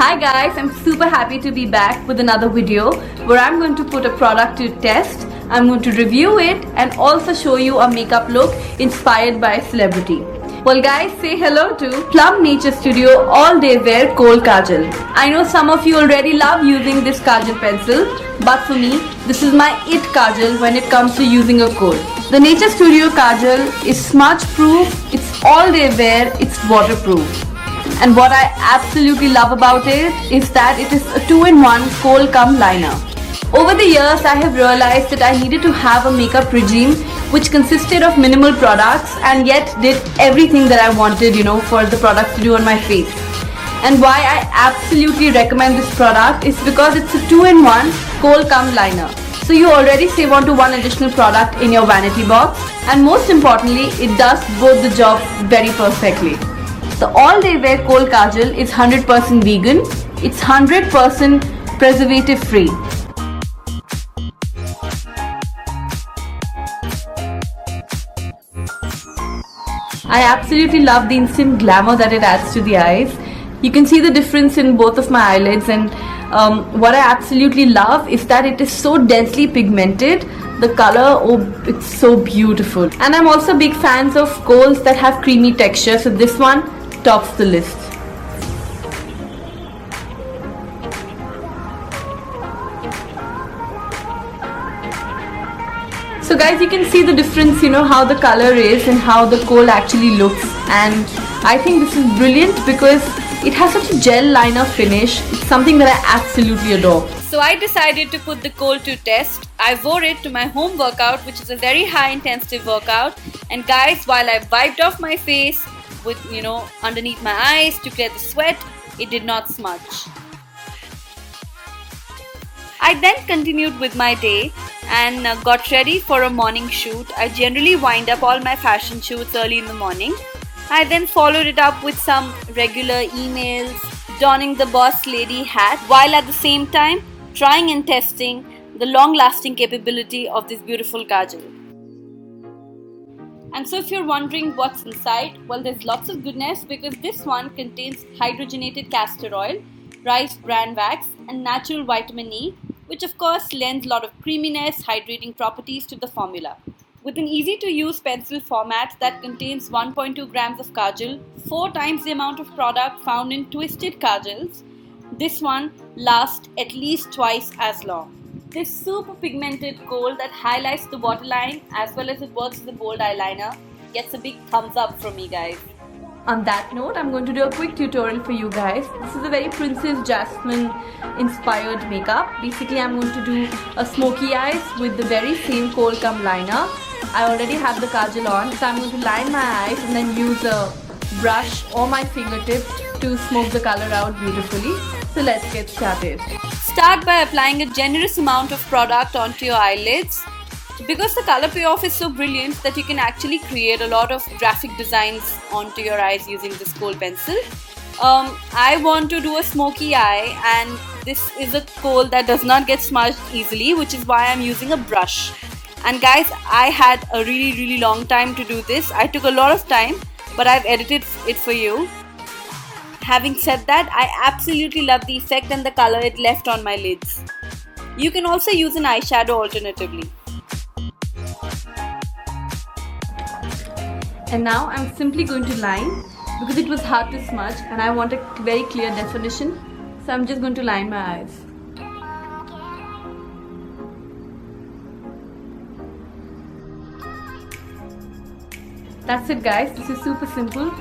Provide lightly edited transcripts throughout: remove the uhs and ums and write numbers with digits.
Hi guys, I'm super happy to be back with another video where I'm going to put a product to test. I'm going to review it and also show you a makeup look inspired by a celebrity. Well guys, say hello to Plum Natur Studio All Day Wear Kohl Kajal. I know some of you already love using this Kajal pencil, but for me, this is my it Kajal when it comes to using a kohl. The Natur Studio Kajal is smudge proof, it's all day wear, it's waterproof. And what I absolutely love about it is that it is a 2-in-1 kohl cum liner. Over the years, I have realized that I needed to have a makeup regime which consisted of minimal products and yet did everything that I wanted, for the products to do on my face. And why I absolutely recommend this product is because it's a 2-in-1 kohl cum liner. So you already save on to one additional product in your vanity box, and most importantly, it does both the jobs very perfectly. The All Day Wear Kohl Kajal is 100% vegan. It's 100% preservative free. I absolutely love the instant glamour that it adds to the eyes. You can see the difference in both of my eyelids, and what I absolutely love is that it is so densely pigmented. The color, it's so beautiful. And I'm also big fans of kohls that have creamy texture, so this one tops the list. So guys, you can see the difference, how the color is and how the kohl actually looks, and I think this is brilliant because it has such a gel liner finish. It's something that I absolutely adore. So I decided to put the kohl to test. I wore it to my home workout, which is a very high intensive workout, and guys, while I wiped off my face with underneath my eyes to clear the sweat, it did not smudge. I then continued with my day and got ready for a morning shoot. I generally wind up all my fashion shoots early in the morning. I then followed it up with some regular emails, donning the boss lady hat, while at the same time trying and testing the long-lasting capability of this beautiful kajal. And so if you're wondering what's inside, well, there's lots of goodness because this one contains hydrogenated castor oil, rice bran wax and natural vitamin E, which of course lends a lot of creaminess, hydrating properties to the formula. With an easy to use pencil format that contains 1.2 grams of kajal, 4 times the amount of product found in twisted kajals, this one lasts at least twice as long. This super pigmented kohl that highlights the waterline as well as it works as a bold eyeliner gets a big thumbs up from me, guys. On that note, I'm going to do a quick tutorial for you guys. This is a very Princess Jasmine inspired makeup. Basically, I'm going to do a smoky eyes with the very same kohl cum liner. I already have the kajal on, so I'm going to line my eyes and then use a brush or my fingertip to smoke the color out beautifully. So let's get started. Start by applying a generous amount of product onto your eyelids. Because the color payoff is so brilliant that you can actually create a lot of graphic designs onto your eyes using this kohl pencil. I want to do a smoky eye, and this is a kohl that does not get smudged easily, which is why I'm using a brush. And guys, I had a really long time to do this. I took a lot of time, but I've edited it for you. Having said that, I absolutely love the effect and the color it left on my lids. You can also use an eyeshadow alternatively. And now I'm simply going to line because it was hard to smudge and I want a very clear definition. So I'm just going to line my eyes. That's it guys, this is super simple.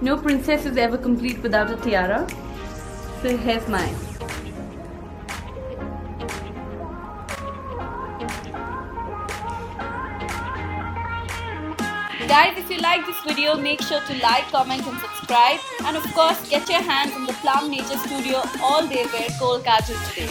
No princess is ever complete without a tiara. So here's mine. Guys, if you like this video, make sure to like, comment and subscribe. And of course, get your hands on the Plum Natur Studio All Day Wear Kohl Kajal today.